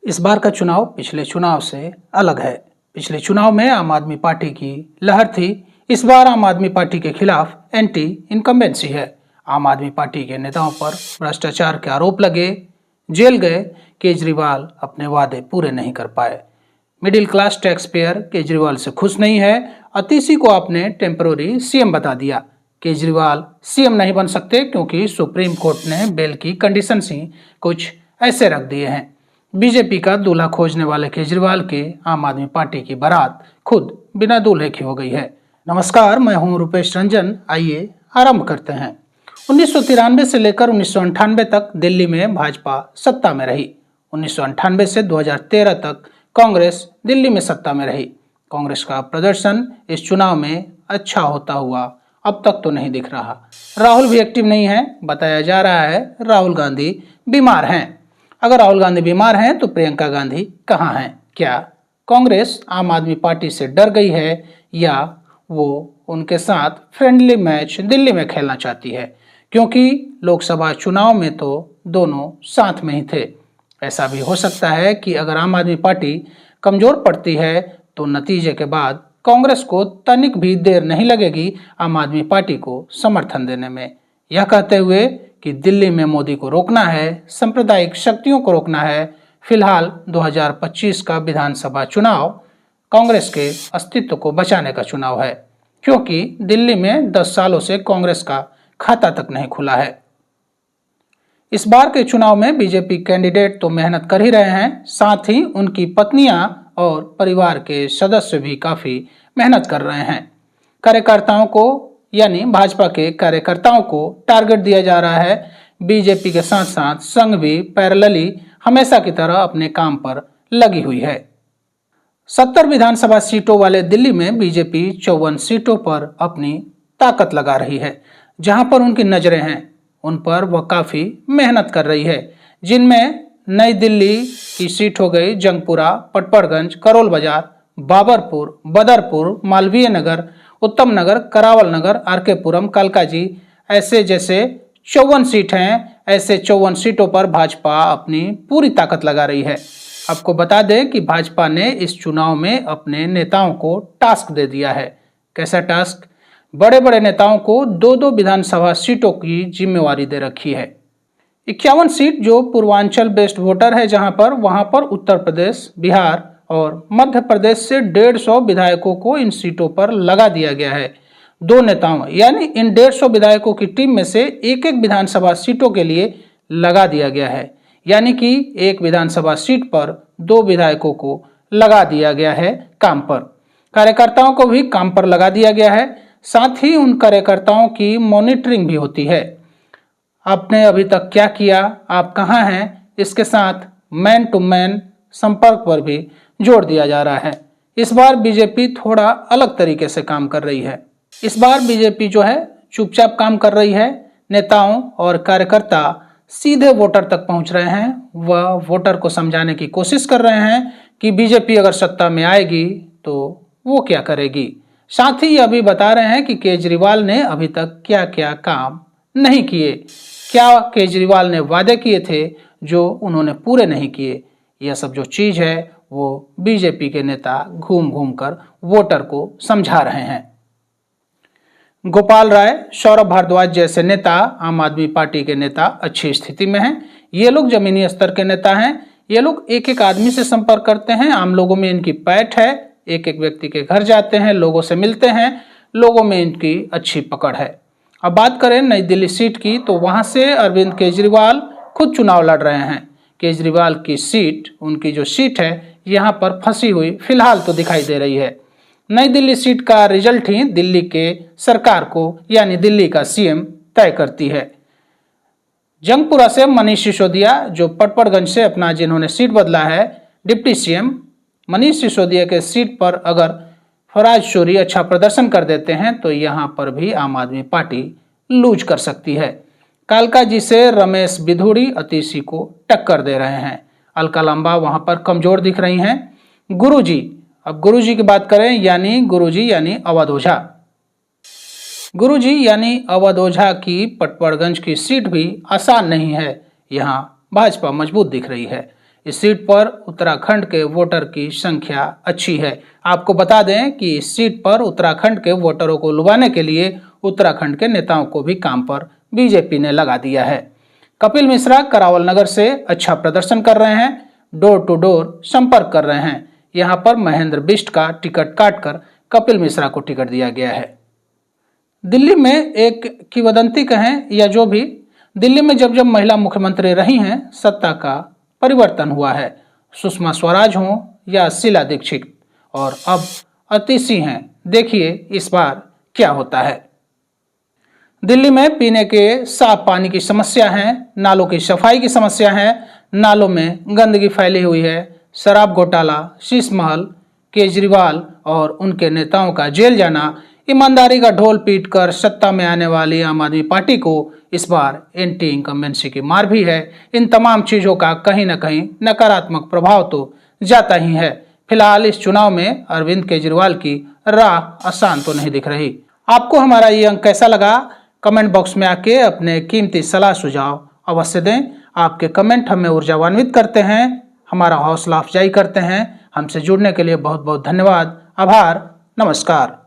इस बार का चुनाव पिछले चुनाव से अलग है। पिछले चुनाव में आम आदमी पार्टी की लहर थी। इस बार आम आदमी पार्टी के खिलाफ एंटी इनकम्बेंसी है। आम आदमी पार्टी के नेताओं पर भ्रष्टाचार के आरोप लगे, जेल गए। केजरीवाल अपने वादे पूरे नहीं कर पाए। Middle class tax payer Kejriwal से खुश नहीं है। अतीशी को आपने टेम्पररी सीएम बता दिया। केजरीवाल सीएम नहीं बन सकते क्योंकि सुप्रीम कोर्ट ने बेल की कंडीशंस ही कुछ ऐसे रख दिए हैं। बीजेपी का दूल्हा खोजने वाले केजरीवाल के आम आदमी पार्टी की बारात खुद बिना दूल्हे की हो गई है। नमस्कार, मैं हूं रुपेश रंजन। आइए आरंभ करते हैं। 1993 से लेकर 1998 तक दिल्ली में भाजपा सत्ता में रही। 1998 से 2013 तक कांग्रेस दिल्ली में सत्ता में रही। कांग्रेस का प्रदर्शन इस चुनाव में अच्छा होता हुआ अब तक तो नहीं दिख रहा। राहुल भी एक्टिव नहीं है। बताया जा रहा है राहुल गांधी बीमार हैं। अगर राहुल गांधी बीमार हैं तो प्रियंका गांधी कहाँ हैं? क्या कांग्रेस आम आदमी पार्टी से डर गई है या वो उनके साथ फ्रेंडली मैच दिल्ली में खेलना चाहती है? क्योंकि लोकसभा चुनाव में तो दोनों साथ में ही थे। ऐसा भी हो सकता है कि अगर आम आदमी पार्टी कमजोर पड़ती है तो नतीजे के बाद कांग्रेस को तनिक भी देर नहीं लगेगी आम आदमी पार्टी को समर्थन देने में। यह कहते हुए कि दिल्ली में मोदी को रोकना है, सांप्रदायिक शक्तियों को रोकना है। फिलहाल 2025 का विधानसभा चुनाव कांग्रेस के अस्तित्व को बचाने का चुनाव है, क्योंकि दिल्ली में 10 सालों से कांग्रेस का खाता तक नहीं खुला है। इस बार के चुनाव में बीजेपी कैंडिडेट तो मेहनत कर ही रहे हैं, साथ ही उनकी पत्नियां और परिवार के सदस्य भी काफी मेहनत कर रहे हैं। कार्यकर्ताओं को यानी भाजपा के कार्यकर्ताओं को टारगेट दिया जा रहा है। बीजेपी के साथ साथ संघ भी पैरेलली हमेशा की तरह अपने काम पर लगी हुई है। 70 विधानसभा सीटों वाले दिल्ली में बीजेपी 54 सीटों पर अपनी ताकत लगा रही है। जहां पर उनकी नजरें हैं उन पर वह काफी मेहनत कर रही है, जिनमें नई दिल्ली की सीट हो गई जंगपुरा, पटपड़गंज, करोल बाजार, बाबरपुर, बदरपुर, मालवीय नगर, उत्तम नगर, करावल नगर, आरके पुरम, कालकाजी, ऐसे जैसे 54 सीट हैं। ऐसे 54 सीटों पर भाजपा अपनी पूरी ताकत लगा रही है। आपको बता दें कि भाजपा ने इस चुनाव में अपने नेताओं को टास्क दे दिया है। कैसा टास्क? बड़े बड़े नेताओं को 2-2 विधानसभा सीटों की जिम्मेवारी दे रखी है। 51 सीट जो पूर्वांचल बेस्ड वोटर है वहां पर उत्तर प्रदेश, बिहार और मध्य प्रदेश से 150 विधायकों को इन सीटों पर लगा दिया गया है। 2 नेताओं यानी इन 150 विधायकों की टीम में से एक एक विधानसभा सीटों के लिए लगा दिया गया है। यानी कि एक विधानसभा सीट पर 2 विधायकों को लगा दिया गया है काम पर। कार्यकर्ताओं को भी काम पर लगा दिया गया है। साथ ही उन कार्यकर्ताओं की मॉनिटरिंग भी होती है। आपने अभी तक क्या किया, आप कहाँ हैं, इसके साथ मैन टू मैन संपर्क पर भी जोर दिया जा रहा है। इस बार बीजेपी थोड़ा अलग तरीके से काम कर रही है। इस बार बीजेपी जो है चुपचाप काम कर रही है। नेताओं और कार्यकर्ता सीधे वोटर तक पहुंच रहे हैं। वह वोटर को समझाने की कोशिश कर रहे हैं कि बीजेपी अगर सत्ता में आएगी तो वो क्या करेगी। साथ ही अभी बता रहे हैं कि केजरीवाल ने अभी तक क्या क्या काम नहीं किए, क्या केजरीवाल ने वादे किए थे जो उन्होंने पूरे नहीं किए। यह सब जो चीज है वो बीजेपी के नेता घूम घूम कर वोटर को समझा रहे हैं। गोपाल राय, सौरभ भारद्वाज जैसे नेता, आम आदमी पार्टी के नेता अच्छी स्थिति में हैं। ये लोग जमीनी स्तर के नेता हैं। ये लोग एक एक आदमी से संपर्क करते हैं। आम लोगों में इनकी पैठ है। एक एक व्यक्ति के घर जाते हैं, लोगों से मिलते हैं। लोगों में इनकी अच्छी पकड़ है। अब बात करें नई दिल्ली सीट की तो वहां से अरविंद केजरीवाल खुद चुनाव लड़ रहे हैं। केजरीवाल की सीट, उनकी जो सीट है यहाँ पर फंसी हुई फिलहाल तो दिखाई दे रही है। नई दिल्ली सीट का रिजल्ट ही दिल्ली के सरकार को यानी दिल्ली का सीएम तय करती है। जंगपुरा से मनीष सिसोदिया जो पटपड़गंज से अपना जिन्होंने सीट बदला है, डिप्टी सीएम मनीष सिसोदिया के सीट पर अगर फराज शोरी अच्छा प्रदर्शन कर देते हैं तो यहाँ पर भी आम आदमी पार्टी लूज कर सकती है। कालकाजी से रमेश बिधूड़ी अतीशी को टक्कर दे रहे हैं। अलका लंबा वहां पर कमजोर दिख रही हैं। गुरुजी, अब गुरुजी की बात करें यानी गुरुजी यानी अवध ओझा। गुरुजी यानी अवध ओझा की पटपड़गंज की सीट भी आसान नहीं है। यहाँ भाजपा मजबूत दिख रही है। इस सीट पर उत्तराखंड के वोटर की संख्या अच्छी है। आपको बता दें कि इस सीट पर उत्तराखंड के वोटरों को लुभाने के लिए उत्तराखंड के नेताओं को भी काम पर बीजेपी ने लगा दिया है। कपिल मिश्रा करावल नगर से अच्छा प्रदर्शन कर रहे हैं, डोर टू डोर संपर्क कर रहे हैं। यहां पर महेंद्र बिष्ट का टिकट काटकर कपिल मिश्रा को टिकट दिया गया है। दिल्ली में एक किंवदंती कहें या जो भी, दिल्ली में जब जब महिला मुख्यमंत्री रही हैं, सत्ता का परिवर्तन हुआ है। सुषमा स्वराज हों या शीला दीक्षित, और अब अतिशी हैं। देखिए इस बार क्या होता है। दिल्ली में पीने के साफ पानी की समस्या है, नालों की सफाई की समस्या है, नालों में गंदगी फैली हुई है, शराब घोटाला, शीश महल, केजरीवाल और उनके नेताओं का जेल जाना, ईमानदारी का ढोल पीटकर सत्ता में आने वाली आम आदमी पार्टी को इस बार एंटी इनकम्बेंसी की मार भी है। इन तमाम चीजों का कहीं न कहीं नकारात्मक प्रभाव तो जाता ही है। फिलहाल इस चुनाव में अरविंद केजरीवाल की राह आसान तो नहीं दिख रही। आपको हमारा ये अंक कैसा लगा? कमेंट बॉक्स में आके अपने कीमती सलाह सुझाव अवश्य दें। आपके कमेंट हमें ऊर्जान्वित करते हैं, हमारा हौसला अफजाई करते हैं। हमसे जुड़ने के लिए बहुत बहुत धन्यवाद। आभार। नमस्कार।